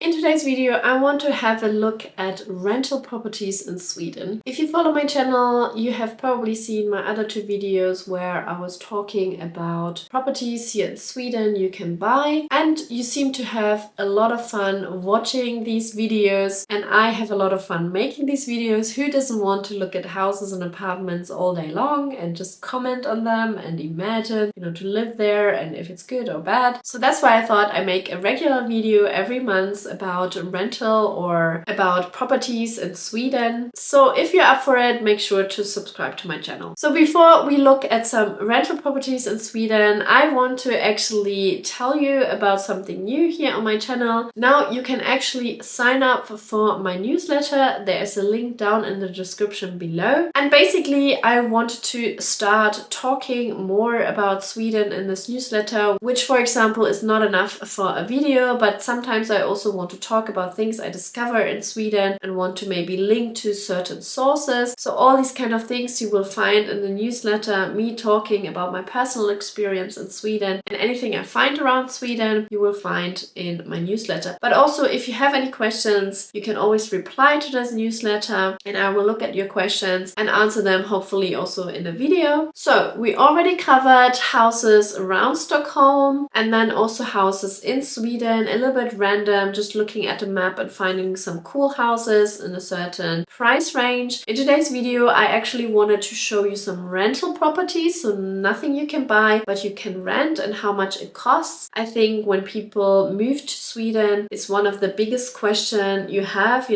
In today's video, I want to have a look at rental properties in Sweden. If you follow my channel, you have probably seen my other two videos where I was talking about properties here in Sweden you can buy. And you seem to have a lot of fun watching these videos. And I have a lot of fun making these videos. Who doesn't want to look at houses and apartments all day long and just comment on them and imagine, to live there and if it's good or bad. So that's why I thought I make a regular video every month about rental or about properties in Sweden. So if you're up for it, make sure to subscribe to my channel. So before we look at some rental properties in Sweden, I want to actually tell you about something new here on my channel. Now you can actually sign up for my newsletter. There is a link down in the description below. And basically I want to start talking more about Sweden in this newsletter, which for example is not enough for a video, but sometimes I also want to talk about things I discover in Sweden and want to maybe link to certain sources. So all these kind of things you will find in the newsletter, me talking about my personal experience in Sweden, and anything I find around Sweden you will find in my newsletter. But also if you have any questions, you can always reply to this newsletter and I will look at your questions and answer them hopefully also in a video. So we already covered houses around Stockholm and then also houses in Sweden, a little bit random, just looking at the map and finding some cool houses in a certain price range. In today's video, I actually wanted to show you some rental properties, so nothing you can buy, but you can rent and how much it costs. I think when people move to Sweden, it's one of the biggest questions you have,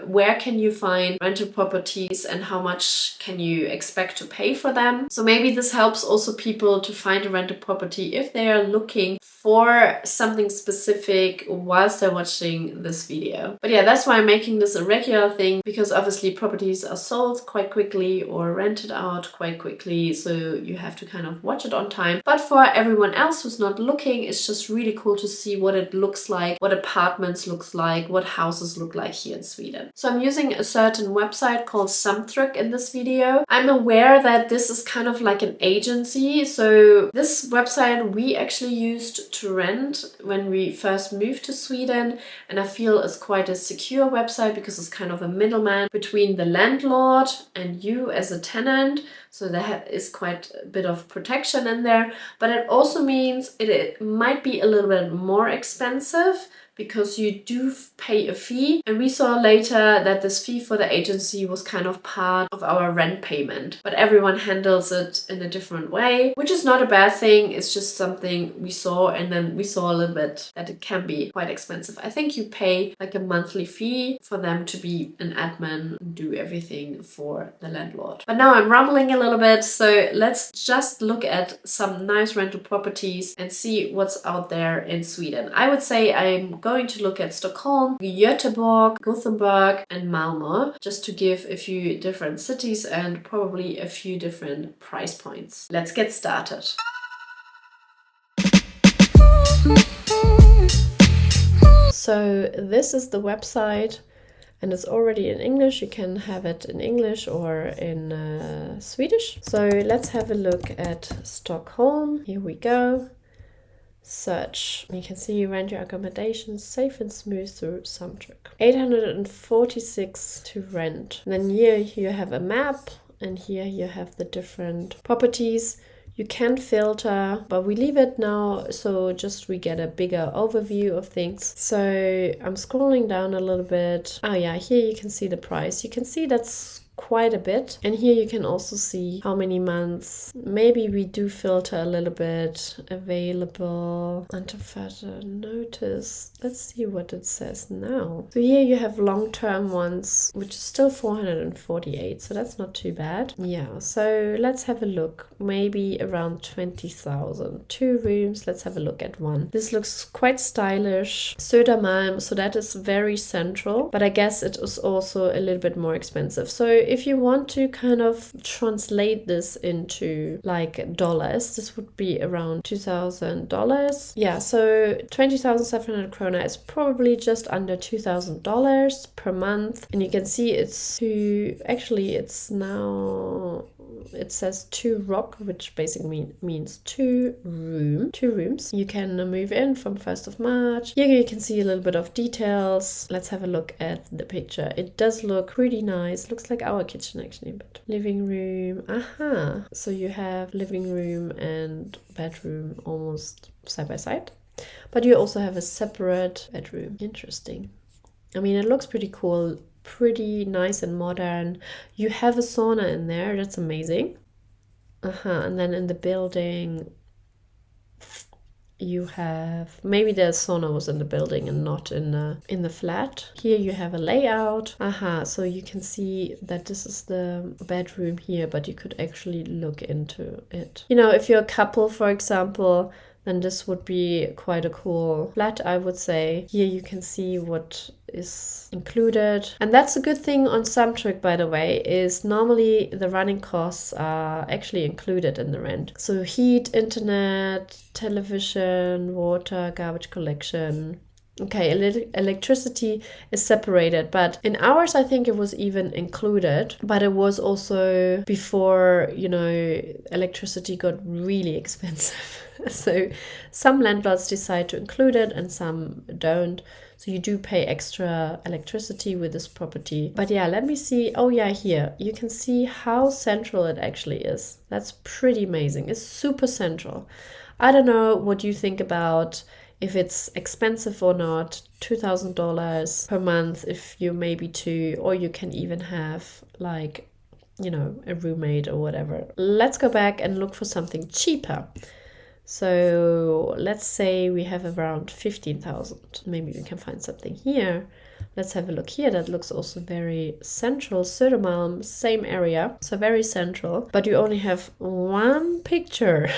where can you find rental properties and how much can you expect to pay for them? So maybe this helps also people to find a rental property if they are looking for something specific whilst they're watching this video. But yeah, that's why I'm making this a regular thing, because obviously properties are sold quite quickly or rented out quite quickly, so you have to kind of watch it on time. But for everyone else who's not looking, it's just really cool to see what it looks like, what apartments looks like, what houses look like here in Sweden. So I'm using a certain website called Samtryck in this video. I'm aware that this is kind of like an agency, so this website we actually used to rent when we first moved to Sweden, and I feel it's quite a secure website because it's kind of a middleman between the landlord and you as a tenant. So there is quite a bit of protection in there, but it also means it might be a little bit more expensive because you do pay a fee. And we saw later that this fee for the agency was kind of part of our rent payment. But everyone handles it in a different way, which is not a bad thing. It's just something we saw, and then we saw a little bit that it can be quite expensive. I think you pay like a monthly fee for them to be an admin and do everything for the landlord. But now I'm rambling a little bit, so let's just look at some nice rental properties and see what's out there in Sweden. I would say I'm going to look at Stockholm, Gothenburg, Gothenburg and Malmo, just to give a few different cities and probably a few different price points. Let's get started. So this is the website and it's already in English. You can have it in English or in Swedish. So let's have a look at Stockholm. Here we go. Search. You can see you rent your accommodation safe and smooth through Samtryck. 846 to rent. And then here you have a map and here you have the different properties. You can filter, but we leave it now so just we get a bigger overview of things. So I'm scrolling down a little bit. Oh yeah, here you can see the price. You can see that's quite a bit, and here you can also see how many months. Maybe we do filter a little bit. Available until further notice. Let's see what it says now. So here you have long-term ones, which is still 448, so that's not too bad. Yeah, so let's have a look. Maybe around 20,000. 2 rooms. Let's have a look at one. This looks quite stylish. Södermalm, so that is very central, but I guess it is also a little bit more expensive. So if you want to kind of translate this into like dollars, this would be around $2,000. Yeah, so 20,700 krona is probably just under $2,000 per month. And you can see it's now it says 2 rock, which basically means 2 rooms. You can move in from 1st of March. Here you can see a little bit of details. Let's have a look at the picture. It does look pretty nice. Looks like our kitchen actually, but living room. Aha. So you have living room and bedroom almost side by side. But you also have a separate bedroom. Interesting. I mean, it looks pretty cool, pretty nice and modern. You have a sauna in there. That's amazing. And then in the building, you have, maybe the sauna was in the building and not in the flat. Here you have a layout. So you can see that this is the bedroom here, but you could actually look into it. You know, if you're a couple, for example, then this would be quite a cool flat, I would say. Here you can see what is included. And that's a good thing on Samtrick, by the way, is normally the running costs are actually included in the rent. So heat, internet, television, water, garbage collection. Okay, electricity is separated, but in ours, I think it was even included, but it was also before, you know, electricity got really expensive. So some landlords decide to include it and some don't. So you do pay extra electricity with this property. But yeah, let me see. Oh yeah, here you can see how central it actually is. That's pretty amazing. It's super central. I don't know what you think about if it's expensive or not. $2,000 per month if you maybe two, or you can even have like, you know, a roommate or whatever. Let's go back and look for something cheaper. So let's say we have around 15,000. Maybe we can find something here. Let's have a look here. That looks also very central. Södermalm, same area, so very central. But you only have one picture.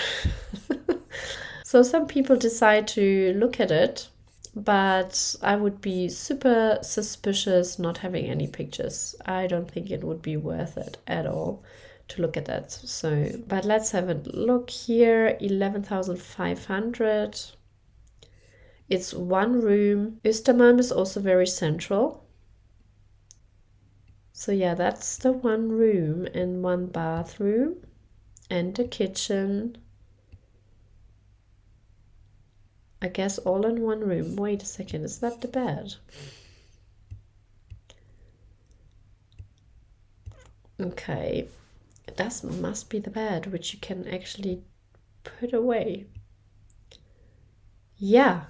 So some people decide to look at it, but I would be super suspicious not having any pictures. I don't think it would be worth it at all to look at that. So, but let's have a look here. 11,500. It's one room. Östermalm is also very central. So yeah, that's the one room and one bathroom and a kitchen. I guess all in one room. Wait a second, is that the bed? Okay, that must be the bed, which you can actually put away. Yeah,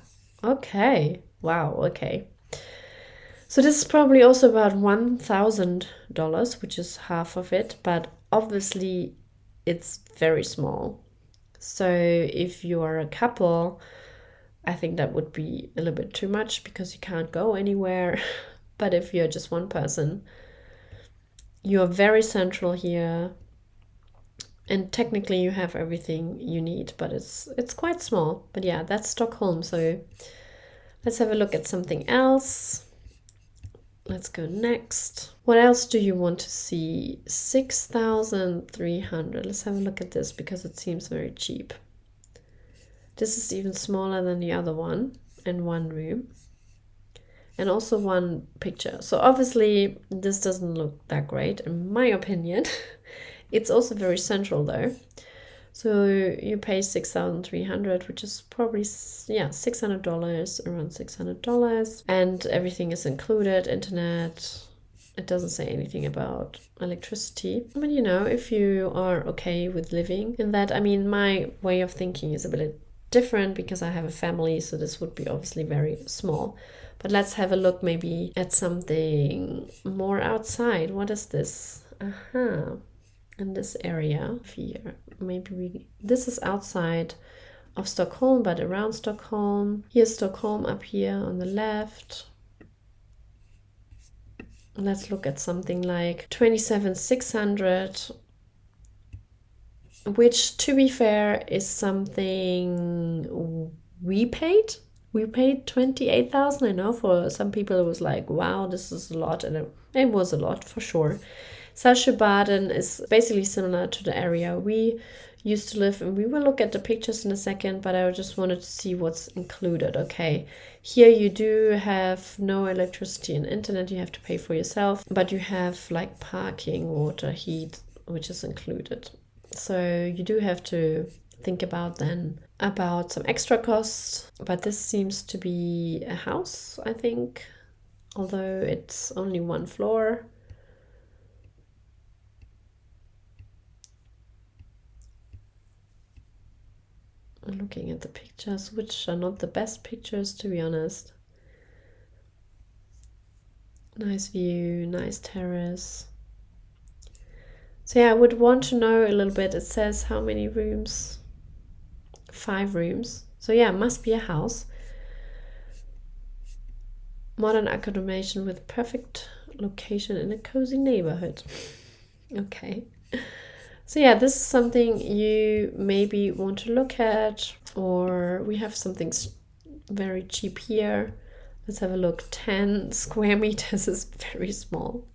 okay. Wow, okay. So this is probably also about $1,000, which is half of it, but obviously it's very small. So if you are a couple, I think that would be a little bit too much because you can't go anywhere. But if you're just one person, you're very central here. And technically you have everything you need, but it's quite small. But yeah, that's Stockholm. So let's have a look at something else. Let's go next. What else do you want to see? 6,300. Let's have a look at this because it seems very cheap. This is even smaller than the other one, and one room. And also one picture. So obviously this doesn't look that great in my opinion. It's also very central though. So you pay 6,300, which is probably, yeah, $600, around $600. And everything is included, internet. It doesn't say anything about electricity. But you know, if you are okay with living in that, I mean, my way of thinking is a bit different because I have a family, so this would be obviously very small. But let's have a look maybe at something more outside. What is this? In this area here, maybe this is outside of Stockholm, but around Stockholm. Here's Stockholm up here on the left. Let's look at something like 27,600, which to be fair is something we paid. We paid 28,000. I know for some people it was like, wow, this is a lot, and it was a lot for sure. Saltsjöbaden is basically similar to the area we used to live in. We will look at the pictures in a second, but I just wanted to see what's included. Okay, here you do have no electricity and internet, you have to pay for yourself, but you have like parking, water, heat, which is included. So you do have to think about then about some extra costs, but this seems to be a house, I think, although it's only one floor. Looking at the pictures, which are not the best pictures, to be honest. Nice view, nice terrace. So yeah, I would want to know a little bit. It says how many rooms? 5 rooms. So yeah, must be a house. Modern accommodation with perfect location in a cozy neighborhood. Okay. So yeah, this is something you maybe want to look at, or we have something very cheap here. Let's have a look. 10 square meters is very small.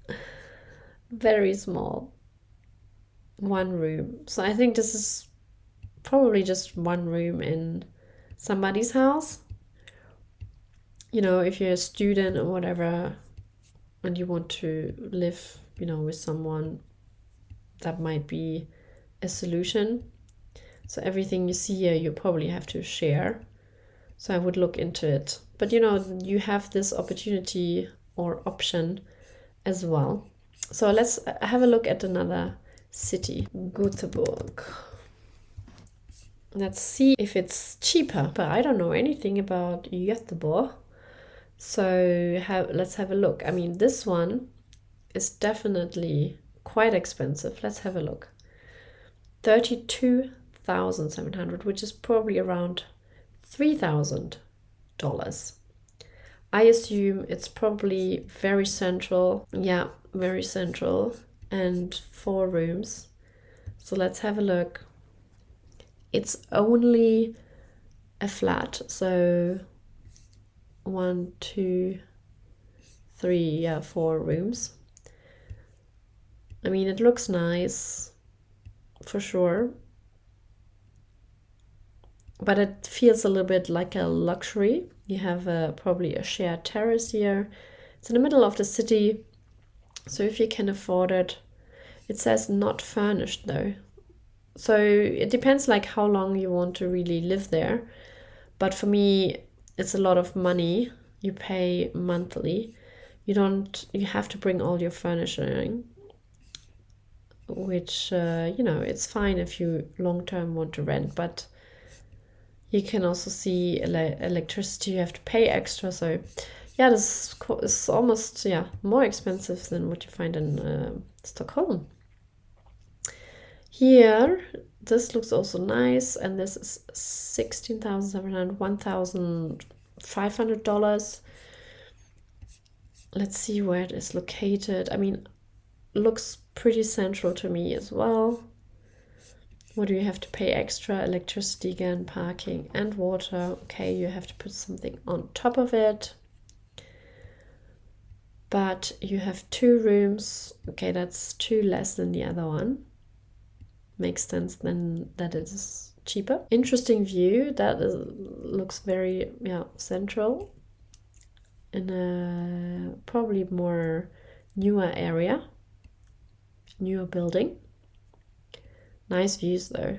Very small. 1 room. So I think this is probably just 1 room in somebody's house. You know, if you're a student or whatever and you want to live, you know, with someone, that might be a solution. So everything you see here, you probably have to share. So I would look into it. But you know, you have this opportunity or option as well. So let's have a look at another city, Gothenburg. Let's see if it's cheaper. But I don't know anything about Gothenburg. So let's have a look. I mean, this one is definitely quite expensive. Let's have a look. 32,700, which is probably around $3,000. I assume it's probably very central. Yeah, very central, and 4 rooms. So let's have a look. It's only a flat, so 1, 2, 3, yeah, 4 rooms. I mean, it looks nice for sure, but it feels a little bit like a luxury. You have probably a shared terrace here. It's in the middle of the city, so if you can afford it. It says not furnished though, so it depends like how long you want to really live there. But for me, it's a lot of money. You pay monthly. You have to bring all your furnishing, which you know, it's fine if you long-term want to rent, but you can also see electricity you have to pay extra. So yeah, this is almost more expensive than what you find in Stockholm. Here, this looks also nice, and this is $16,700, $1,500. Let's see where it is located. I mean, looks pretty central to me as well. What do you have to pay extra? Electricity again, parking and water. Okay, you have to put something on top of it. But you have 2 rooms. Okay, that's 2 less than the other one. Makes sense then that it is cheaper. Interesting view. That looks very central in a probably more newer area, newer building. Nice views though.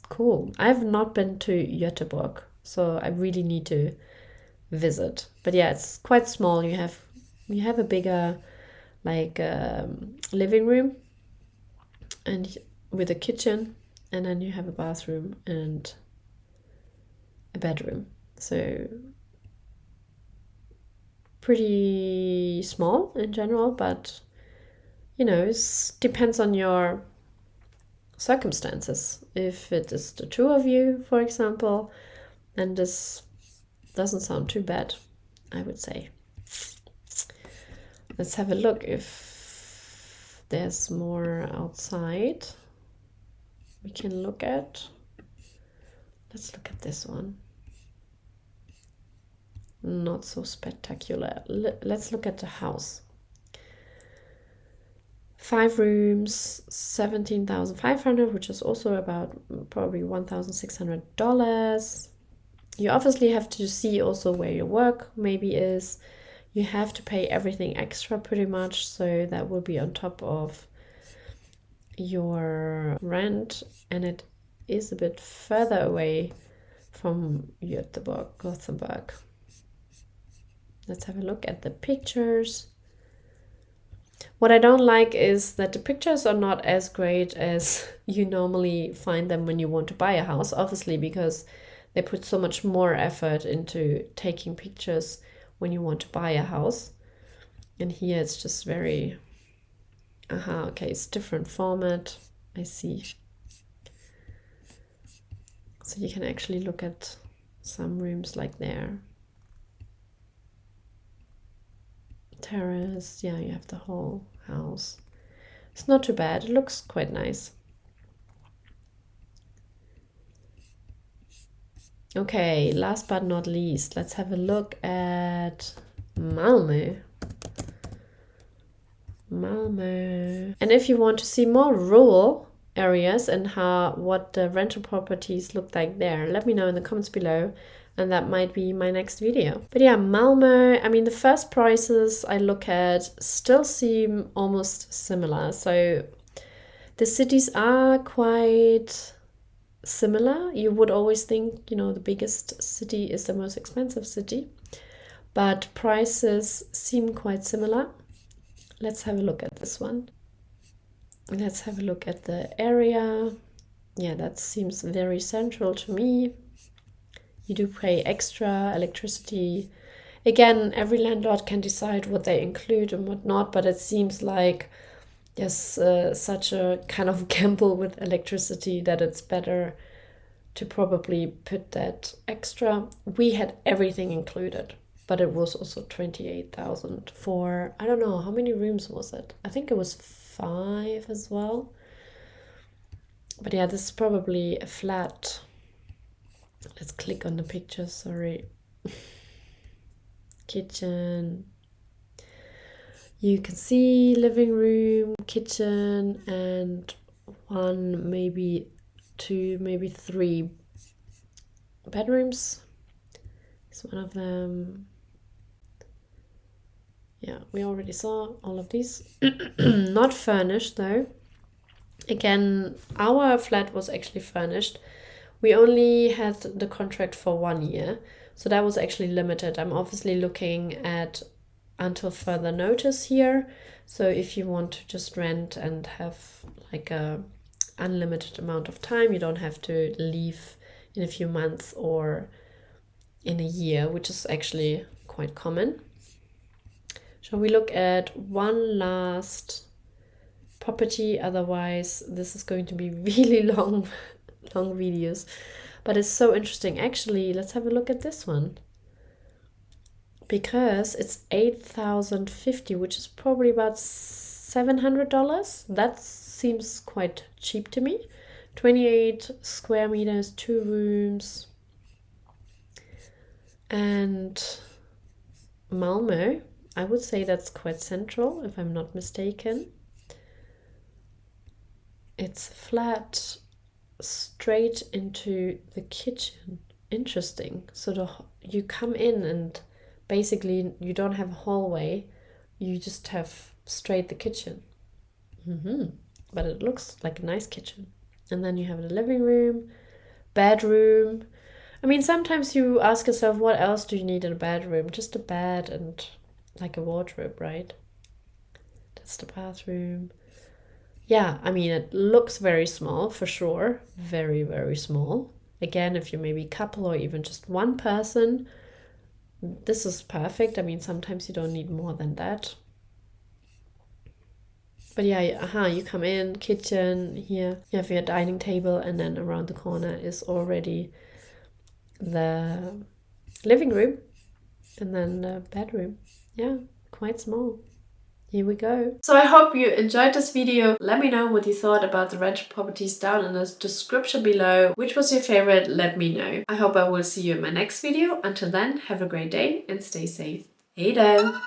Cool. I've not been to Gothenburg, so I really need to visit. But yeah, it's quite small. You have a bigger living room and with a kitchen, and then you have a bathroom and a bedroom. So pretty small in general, but you know, it depends on your circumstances. If it is the 2 of you, for example, then this doesn't sound too bad, I would say. Let's have a look if there's more outside we can look at. Let's look at this one. Not so spectacular. Let's look at the house. 5 rooms, $17,500, which is also about probably $1,600. You obviously have to see also where your work maybe is. You have to pay everything extra pretty much, so that will be on top of your rent, and it is a bit further away from Gothenburg. Let's have a look at the pictures. What I don't like is that the pictures are not as great as you normally find them when you want to buy a house, obviously, because they put so much more effort into taking pictures when you want to buy a house. And here it's just very, okay, it's different format, I see. So you can actually look at some rooms like there. Terrace, yeah, you have the whole house. It's not too bad, it looks quite nice. Okay, last but not least, let's have a look at Malmo. And if you want to see more rural areas and what the rental properties look like there, let me know in the comments below, and that might be my next video. But yeah, Malmo, I mean, the first prices I look at still seem almost similar. So the cities are quite similar. You would always think, you know, the biggest city is the most expensive city, but prices seem quite similar. Let's have a look at this one. Let's have a look at the area. Yeah, that seems very central to me. You do pay extra electricity. Again, every landlord can decide what they include and what not, but it seems like there's such a kind of gamble with electricity that it's better to probably put that extra. We had everything included, but it was also 28,000 for, I don't know, how many rooms was it? I think it was 5 as well. But yeah, this is probably a flat. Let's click on the picture, sorry. Kitchen. You can see living room, kitchen, and 1, maybe 2, maybe 3 bedrooms. It's one of them. Yeah, we already saw all of these. Not furnished though. Again, our flat was actually furnished. We only had the contract for 1 year, so that was actually limited. I'm obviously looking at until further notice here. So if you want to just rent and have like a unlimited amount of time, you don't have to leave in a few months or in a year, which is actually quite common. Shall we look at one last property? Otherwise, this is going to be really long videos. But it's so interesting. Actually, let's have a look at this one. Because it's $8,050, which is probably about $700. That seems quite cheap to me. 28 square meters, 2 rooms. And Malmo, I would say that's quite central, if I'm not mistaken. It's flat, straight into the kitchen. Interesting. So you come in and basically you don't have a hallway, you just have straight the kitchen. But it looks like a nice kitchen. And then you have the living room, bedroom. I mean, sometimes you ask yourself, what else do you need in a bedroom? Just a bed and like a wardrobe, right? That's the bathroom. Yeah, I mean, it looks very small for sure. Very, very small. Again, if you're maybe a couple or even just one person, this is perfect. I mean, sometimes you don't need more than that. But yeah, you come in, kitchen, here you have your dining table, and then around the corner is already the living room and then the bedroom. Yeah, quite small. Here we go. So I hope you enjoyed this video. Let me know what you thought about the rental properties down in the description below. Which was your favorite? Let me know. I hope I will see you in my next video. Until then, have a great day and stay safe. Hey there!